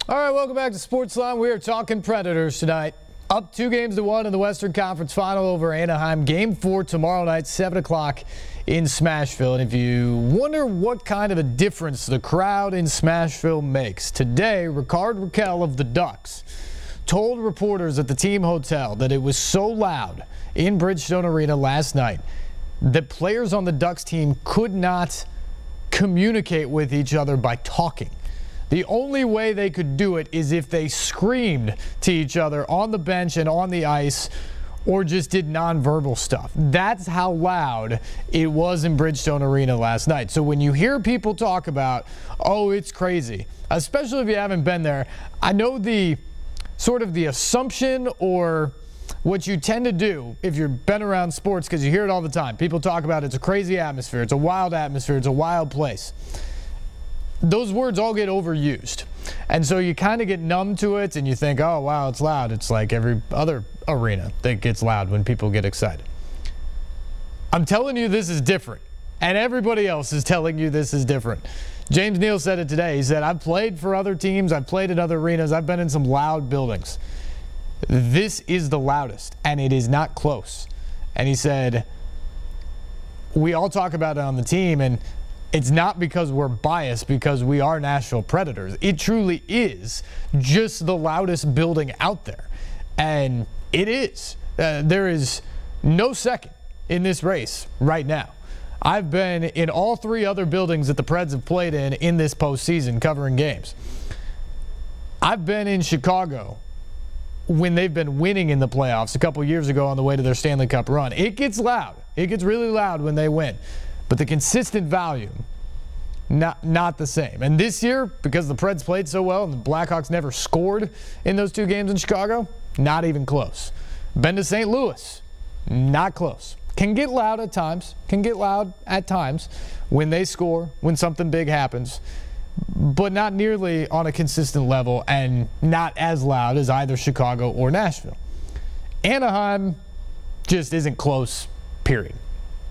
All right, welcome back to SportsLine. We are talking Predators tonight. Up 2-1 in the Western Conference Final over Anaheim. Game 4 tomorrow night, 7 o'clock in Smashville. And if you wonder what kind of a difference the crowd in Smashville makes, today, Ricard Raquel of the Ducks told reporters at the team hotel that it was so loud in Bridgestone Arena last night that players on the Ducks team could not communicate with each other by talking. The only way they could do it is if they screamed to each other on the bench and on the ice or just did nonverbal stuff. That's how loud it was in Bridgestone Arena last night. So when you hear people talk about, oh, it's crazy, especially if you haven't been there, I know the sort of the assumption or what you tend to do if you've been around sports, because you hear it all the time. People talk about it's a crazy atmosphere, it's a wild atmosphere, it's a wild place. Those words all get overused. And so you kind of get numb to it and you think, oh, wow, it's loud. It's like every other arena that gets loud when people get excited. I'm telling you this is different. And everybody else is telling you this is different. James Neal said it today. He said, I've played for other teams. I've played in other arenas. I've been in some loud buildings. This is the loudest, and it is not close. And he said, we all talk about it on the team, and it's not because we're biased, because we are Nashville Predators. It truly is just the loudest building out there. And it is. There is no second in this race right now. I've been in all 3 other buildings that the Preds have played in this postseason covering games. I've been in Chicago when they've been winning in the playoffs a couple years ago on the way to their Stanley Cup run. It gets loud. It gets really loud when they win. But the consistent volume, not the same. And this year, because the Preds played so well and the Blackhawks never scored in those 2 games in Chicago, not even close. Been to St. Louis, not close. Can get loud at times when they score, when something big happens, but not nearly on a consistent level and not as loud as either Chicago or Nashville. Anaheim just isn't close, period.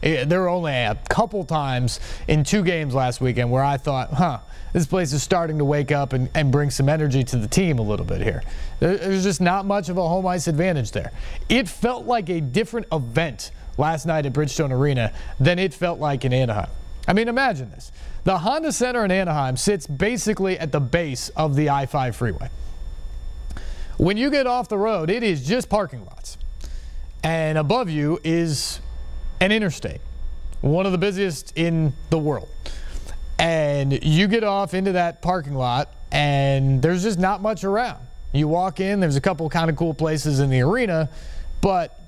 There were only a couple times in 2 games last weekend where I thought, this place is starting to wake up and bring some energy to the team a little bit here. There's just not much of a home ice advantage there. It felt like a different event last night at Bridgestone Arena than it felt like in Anaheim. I mean, imagine this. The Honda Center in Anaheim sits basically at the base of the I-5 freeway. When you get off the road, it is just parking lots. And above you is an interstate, one of the busiest in the world. And you get off into that parking lot and there's just not much around. You walk in, there's a couple kind of cool places in the arena, but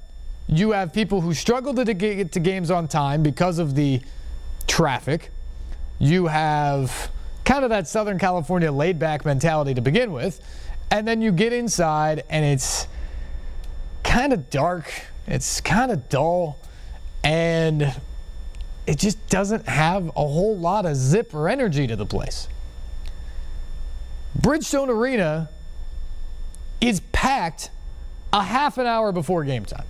you have people who struggle to get to games on time because of the traffic. You have kind of that Southern California laid-back mentality to begin with, and then you get inside and it's kind of dark, it's kind of dull, and it just doesn't have a whole lot of zip or energy to the place. Bridgestone Arena is packed a half an hour before game time.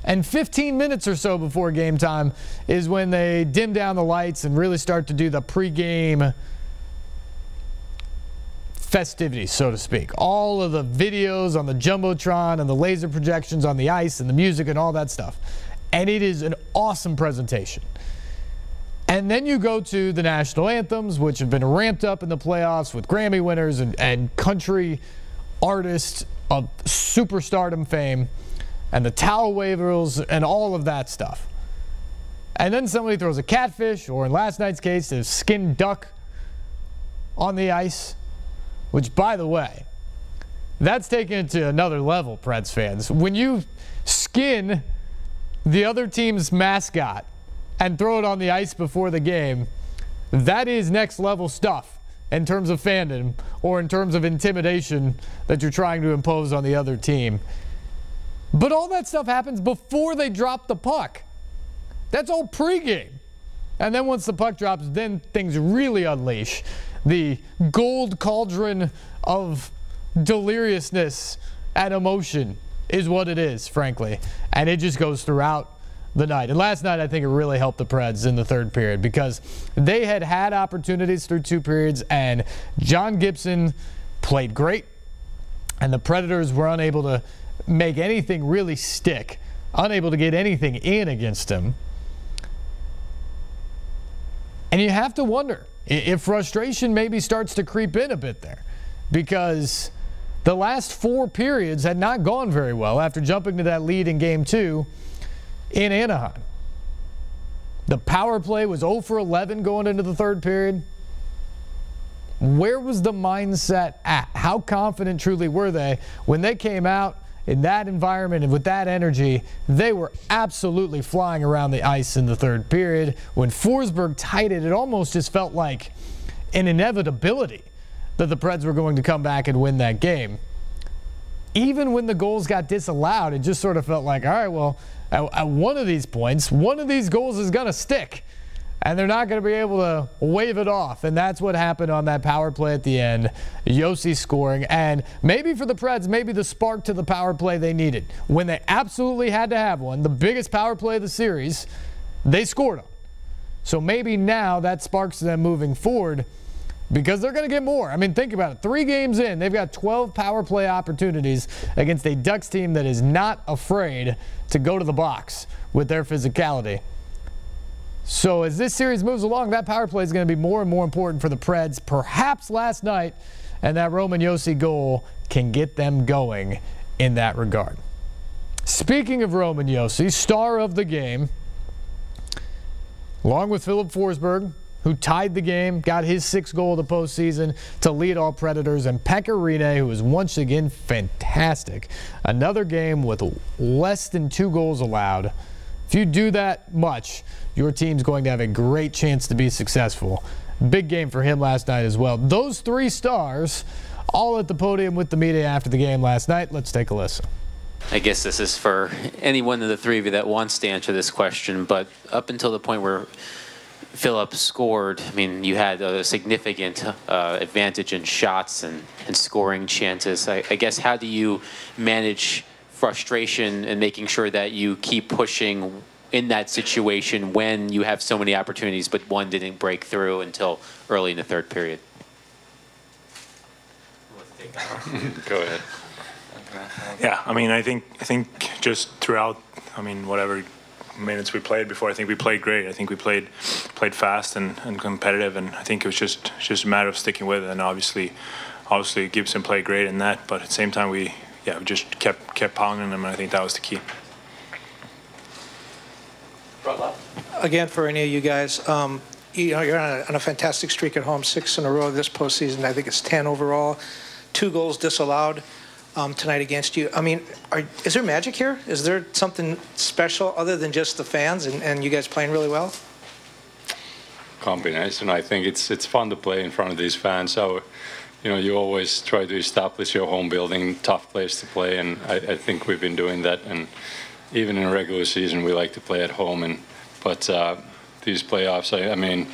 And 15 minutes or so before game time is when they dim down the lights and really start to do the pregame festivities, so to speak. All of the videos on the Jumbotron and the laser projections on the ice and the music and all that stuff. And it is an awesome presentation. And then you go to the national anthems, which have been ramped up in the playoffs with Grammy winners and country artists of superstardom fame, and the towel wavers and all of that stuff. And then somebody throws a catfish, or in last night's case, a skinned duck on the ice, which, by the way, that's taken it to another level, Preds fans. When you skin the other team's mascot and throw it on the ice before the game, that is next level stuff in terms of fandom or in terms of intimidation that you're trying to impose on the other team. But all that stuff happens before they drop the puck. That's all pregame. And then once the puck drops, then things really unleash. The gold cauldron of deliriousness and emotion is what it is, frankly. And it just goes throughout the night. And last night, I think it really helped the Preds in the third period because they had opportunities through 2 periods, and John Gibson played great, and the Predators were unable to make anything really stick, unable to get anything in against him. And you have to wonder if frustration maybe starts to creep in a bit there, because the last 4 periods had not gone very well after jumping to that lead in Game 2 in Anaheim. The power play was 0 for 11 going into the 3rd period. Where was the mindset at? How confident truly were they when they came out in that environment and with that energy? They were absolutely flying around the ice in the 3rd period. When Forsberg tied it, it almost just felt like an inevitability that the Preds were going to come back and win that game. Even when the goals got disallowed, it just sort of felt like, all right, well, at one of these points, one of these goals is going to stick, and they're not going to be able to wave it off. And that's what happened on that power play at the end. Josi scoring, and maybe for the Preds, maybe the spark to the power play they needed. When they absolutely had to have one, the biggest power play of the series, they scored on. So maybe now that sparks them moving forward, because they're going to get more. I mean, think about it. 3 games in, they've got 12 power play opportunities against a Ducks team that is not afraid to go to the box with their physicality. So as this series moves along, that power play is going to be more and more important for the Preds. Perhaps last night, and that Roman Josi goal can get them going in that regard. Speaking of Roman Josi, star of the game, along with Philip Forsberg, who tied the game, got his 6th goal of the postseason to lead all Predators, and Pekka Rinne, who was once again fantastic. Another game with less than 2 goals allowed. If you do that much, your team's going to have a great chance to be successful. Big game for him last night as well. Those 3 stars all at the podium with the media after the game last night. Let's take a listen. I guess this is for any one of the 3 of you that wants to answer this question, but up until the point where Philip scored, I mean, you had a significant advantage in shots and scoring chances. I guess, how do you manage frustration and making sure that you keep pushing in that situation when you have so many opportunities, but one didn't break through until early in the 3rd period? Go ahead. Yeah, I mean, I think just throughout, I mean, whatever minutes we played before, I think we played great. I think we played fast and competitive, and I think it was just a matter of sticking with it. And obviously Gibson played great in that, but at the same time we just kept pounding them, and I think that was the key. Again, for any of you guys, you know, you're on a fantastic streak at home, 6 in a row this postseason. I think it's 10 overall, 2 goals disallowed tonight against you. I mean, is there magic here? Is there something special other than just the fans and you guys playing really well? Combination. I think it's fun to play in front of these fans. So, you know, you always try to establish your home building, tough place to play, and I think we've been doing that. And even in a regular season, we like to play at home. But these playoffs, I mean,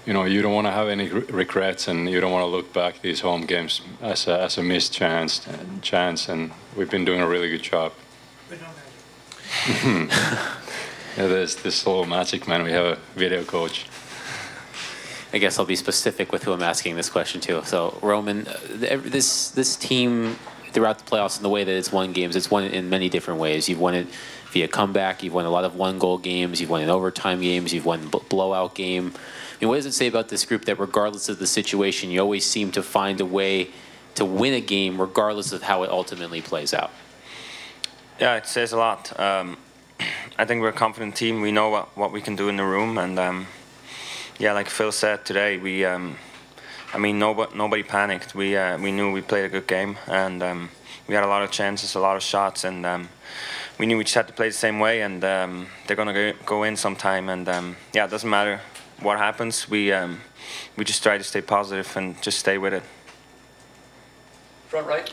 you know, you don't want to have any regrets, and you don't want to look back these home games as a missed chance, and we've been doing a really good job. Yeah, there's this little magic, man. We have a video coach. I guess I'll be specific with who I'm asking this question to. So, Roman, this team throughout the playoffs and the way that it's won games, it's won it in many different ways. You've won it via comeback. You've won a lot of 1-goal games. You've won in overtime games. You've won blowout game. I mean, what does it say about this group that regardless of the situation, you always seem to find a way to win a game regardless of how it ultimately plays out? Yeah, it says a lot. I think we're a confident team. We know what we can do in the room, and yeah, like Phil said today, we I mean, nobody panicked. We knew we played a good game, and we had a lot of chances, a lot of shots, and we knew we just had to play the same way, and they're gonna go in sometime, and yeah, it doesn't matter what happens. We just try to stay positive and just stay with it. Front right.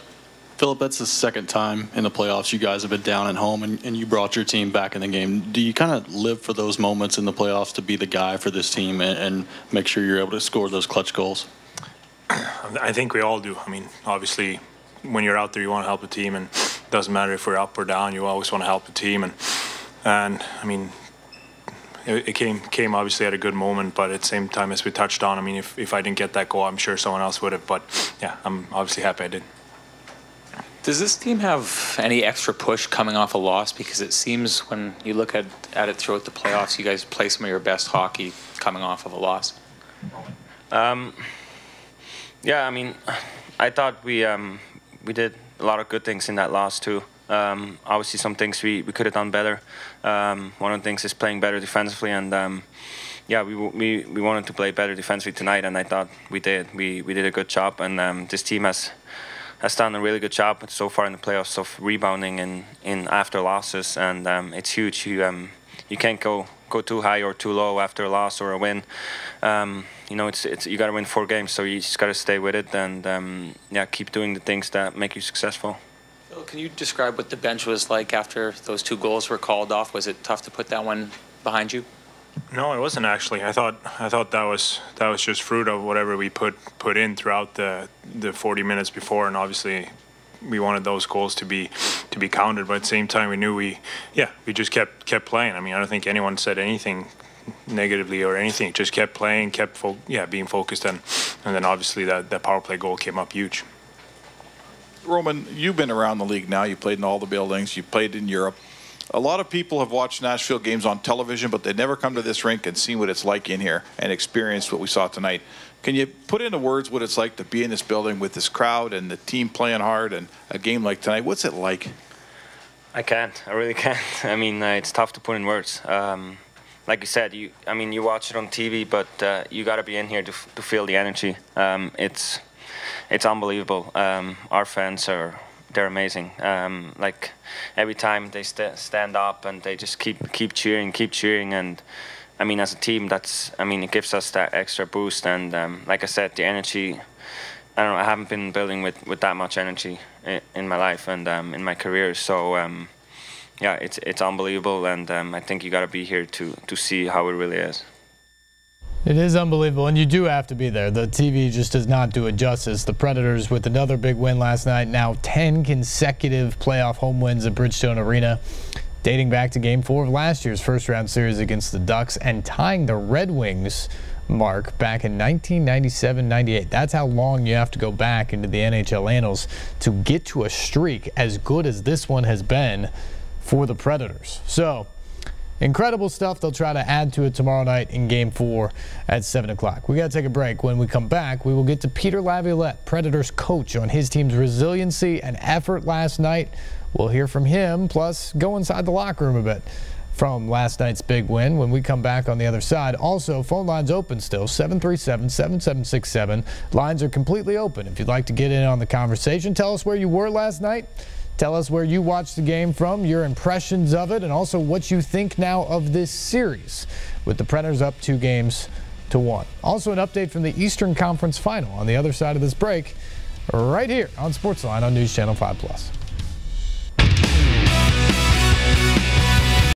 Philip, that's the 2nd time in the playoffs you guys have been down at home, and you brought your team back in the game. Do you kind of live for those moments in the playoffs to be the guy for this team and make sure you're able to score those clutch goals? I think we all do. I mean, obviously, when you're out there, you want to help the team, and it doesn't matter if we're up or down. You always want to help the team, and I mean, it came obviously at a good moment, but at the same time, as we touched on, I mean, if I didn't get that goal, I'm sure someone else would have. But yeah, I'm obviously happy I did. Does this team have any extra push coming off a loss? Because it seems when you look at it throughout the playoffs, you guys play some of your best hockey coming off of a loss. Yeah, I mean, I thought we did a lot of good things in that loss too. Obviously, some things we could have done better. One of the things is playing better defensively, and yeah, we wanted to play better defensively tonight, and I thought we did. We did a good job, and this team has done a really good job so far in the playoffs of rebounding in after losses, and it's huge. You can't go too high or too low after a loss or a win. You know, it's you got to win 4 games, so you just got to stay with it and yeah, keep doing the things that make you successful. Phil, can you describe what the bench was like after those 2 goals were called off? Was it tough to put that one behind you? No, it wasn't actually. I thought that was just fruit of whatever we put in throughout the 40 minutes before, and obviously we wanted those goals to be counted. But at the same time, we knew we just kept playing. I mean, I don't think anyone said anything negatively or anything. Just kept playing, being focused, and then obviously that power play goal came up huge. Roman, you've been around the league now. You played in all the buildings. You played in Europe. A lot of people have watched Nashville games on television, but they never come to this rink and seen what it's like in here and experienced what we saw tonight. Can you put into words what it's like to be in this building with this crowd and the team playing hard and a game like tonight? What's it like? I can't. I really can't. I mean, it's tough to put in words. Like you said, you watch it on TV, but you got to be in here to feel the energy. It's unbelievable. Our fans they're amazing. Like every time they stand up and they just keep cheering, and I mean, as a team, it gives us that extra boost. And like I said, the energy, I don't know, I haven't been in a building with that much energy in my life and in my career. So yeah, it's unbelievable, and I think you got to be here to see how it really is. It is unbelievable, and you do have to be there. The TV just does not do it justice. The Predators with another big win last night, now 10 consecutive playoff home wins at Bridgestone Arena, dating back to Game 4 of last year's first-round series against the Ducks and tying the Red Wings mark back in 1997-98. That's how long you have to go back into the NHL annals to get to a streak as good as this one has been for the Predators. So, incredible stuff. They'll try to add to it tomorrow night in Game 4 at 7 o'clock. We got to take a break. When we come back, we will get to Peter Laviolette, Predators coach, on his team's resiliency and effort last night. We'll hear from him, plus go inside the locker room a bit from last night's big win when we come back on the other side. Also, phone lines open still, 737-7767. Lines are completely open. If you'd like to get in on the conversation, tell us where you were last night. Tell us where you watched the game from, your impressions of it, and also what you think now of this series with the Predators up 2-1. Also an update from the Eastern Conference Final on the other side of this break right here on SportsLine on News Channel 5+.